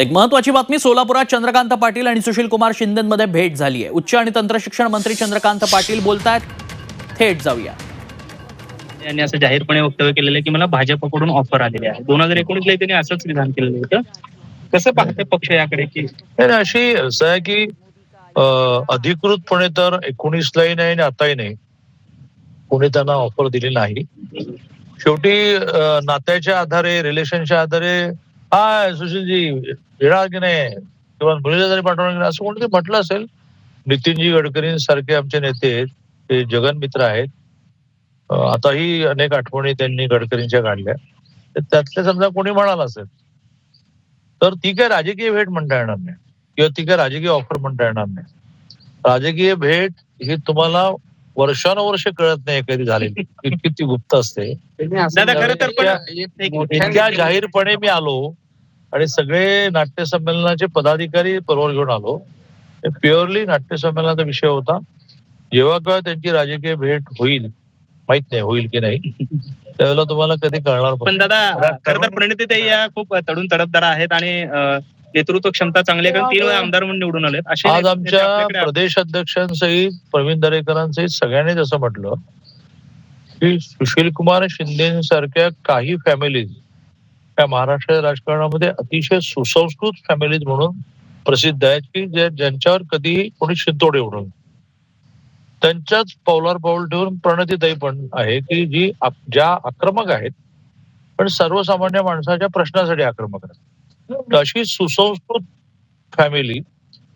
एक महत्वाची बातमी सोलापुरात चंद्रकांत पाटील आणि सुशील कुमार शिंदेमध्ये भेट झाली आहे। उच्च आणि तंत्र शिक्षण मंत्री चंद्रकांत पाटील बोलतायत, थेट जाऊया। यांनी असं जाहीरपणे वक्तव्य केलेलं आहे की मला भाजपकडून ऑफर आलेली आहे। 2019 ला त्यांनी असंच विधान केलेलं होतं। कसं पाहते पक्ष याकडे की अशी असं आहे की अधिकृतपणे तर 19 लाही नाही आणि आताही नाही कोणी त्यांना ऑफर दिली नाही। शेवटी नात्याच्या आधारे रिलेशनच्या आधारे हा सुशीलजी येणार की नाही किंवा मुलीला जरी पाठवणार की नाही असं कोणतरी म्हटलं असेल। नितीनजी गडकरींसारखे आमचे नेते ते जगन मित्र आहेत। आताही अनेक आठवणी त्यांनी गडकरींच्या काढल्या, त्यातले समजा कोणी म्हणाल असेल तर ती काय राजकीय भेट म्हणता येणार नाही किंवा ती काय राजकीय ऑफर म्हणता येणार नाही। राजकीय भेट ही तुम्हाला वर्षानुवर्ष कळत नाही कधी झालेली, इतकी ती गुप्त असते। इतक्या जाहीरपणे मी आलो आणि सगळे नाट्य संमेलनाचे पदाधिकारी बरोबर घेऊन आलो। प्युअरली नाट्य संमेलनाचा विषय होता। जेव्हा केव्हा त्यांची राजकीय भेट होईल माहित नाही, होईल की नाही त्यावेळेला तुम्हाला कधी कळणार। पण दादा खरं तर प्रणितीताई या खूप तडून तडफदार आहेत आणि नेतृत्व क्षमता चांगली आहे, कारण 3 वेळा आमदार म्हणून निवडून आलेत। आज आमच्या प्रदेश अध्यक्षांसहित प्रवीण दरेकरांसहित सगळ्यांनीच असं म्हटलं की सुशील कुमार शिंदेसारख्या काही फॅमिलीज त्या महाराष्ट्र राजकारणामध्ये अतिशय सुसंस्कृत फॅमिलीज म्हणून प्रसिद्ध आहेत की ज्यांच्यावर कधीही कोणी शिंतोडे उडवलं। त्यांच्याच पावलावर पाऊल ठेवून प्रणितीताई पण आहे की जी ज्या आक्रमक आहेत पण सर्वसामान्य माणसाच्या प्रश्नासाठी आक्रमक आहेत। अशी सुसंस्कृत फॅमिली,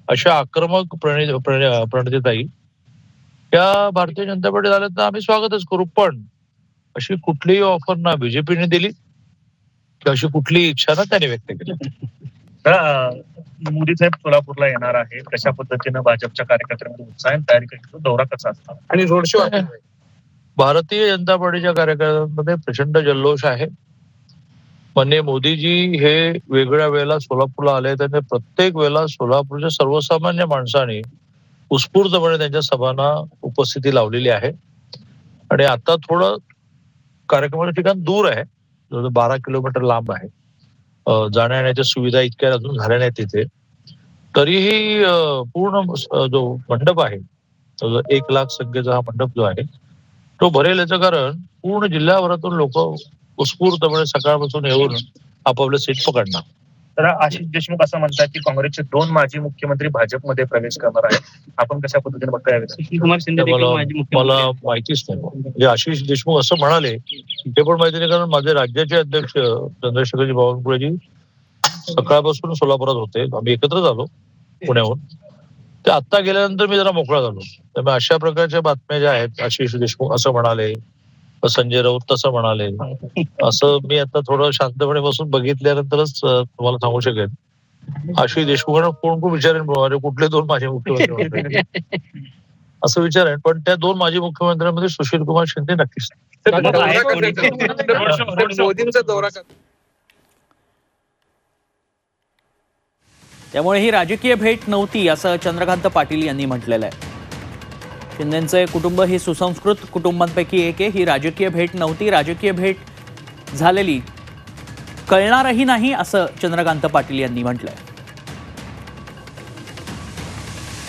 अशा आक्रमक प्रणितीताई त्या भारतीय जनता पार्टीत आल्यात तर आम्ही स्वागतच करू। पण अशी कुठलीही ऑफर ना बीजेपीने दिली किंवा अशी कुठलीही इच्छा ना त्याने व्यक्त केली। मोदी साहेब सोलापूरला येणार आहे, कशा पद्धतीनं भाजपच्या कार्यकर्त्यांमध्ये उत्साह तयारी कशी, दौरा कसा असणार आणि रोड शो? भारतीय जनता पार्टीच्या कार्यकर्त्यांमध्ये प्रचंड जल्लोष आहे। माननीय मोदीजी हे वेगळ्या वेळेला सोलापूरला आले तर प्रत्येक वेळेला सोलापूरच्या सर्वसामान्य माणसाने उत्स्फूर्तपणे त्यांच्या सभांना उपस्थिती लावलेली आहे। आणि आता थोडं कार्यक्रमाचं ठिकाण दूर आहे, 12 किलोमीटर लांब आहे। जाण्या येण्याच्या सुविधा इतक्या अजून झाल्या नाहीत तिथे, तरीही पूर्ण जो मंडप आहे 1 लाख संख्येचा हा मंडप जो आहे तो भरेल। याचं कारण पूर्ण जिल्ह्याभरातून लोक उत्स्फूर्तपणे सकाळपासून येऊन आपापले सीट पकडणार। तर आशिष देशमुख असं म्हणतात की काँग्रेसचे 2 माजी मुख्यमंत्री भाजपमध्ये प्रवेश करणार आहेत। आपण कशा पद्धतीने बघताय? सुशील कुमार शिंदे मला माहितीच नाही, म्हणजे आशिष देशमुख असं म्हणाले हे पण माहिती नाही, कारण माझे राज्याचे अध्यक्ष चंद्रशेखरजी बावनकुळेजी सकाळपासून सोलापुरात होते। आम्ही एकत्र झालो पुण्याहून, ते आता गेल्यानंतर मी जरा मोकळा झालो। त्यामुळे अशा प्रकारच्या बातम्या ज्या आहेत, आशिष देशमुख असं म्हणाले, संजय राऊत तसं म्हणाले, असं मी आता थोडं शांतपणे बसून बघितल्यानंतरच तुम्हाला सांगू शकेन। आशिष देशमुखांना कोण विचारेन कुठले 2 माजी मुख्यमंत्री असं विचारेन, पण त्या 2 माजी मुख्यमंत्र्यांमध्ये सुशील कुमार शिंदे नक्कीच। मोदींचा दौरा त्यामुळे ही राजकीय भेट नव्हती असं चंद्रकांत पाटील यांनी म्हटलेलं आहे। शिंदेंचे कुटुंब ही सुसंस्कृत कुटुंबांपैकी एक आहे। ही राजकीय भेट नव्हती, राजकीय भेट झालेली कळणारही नाही असं चंद्रकांत पाटील यांनी म्हटलंय।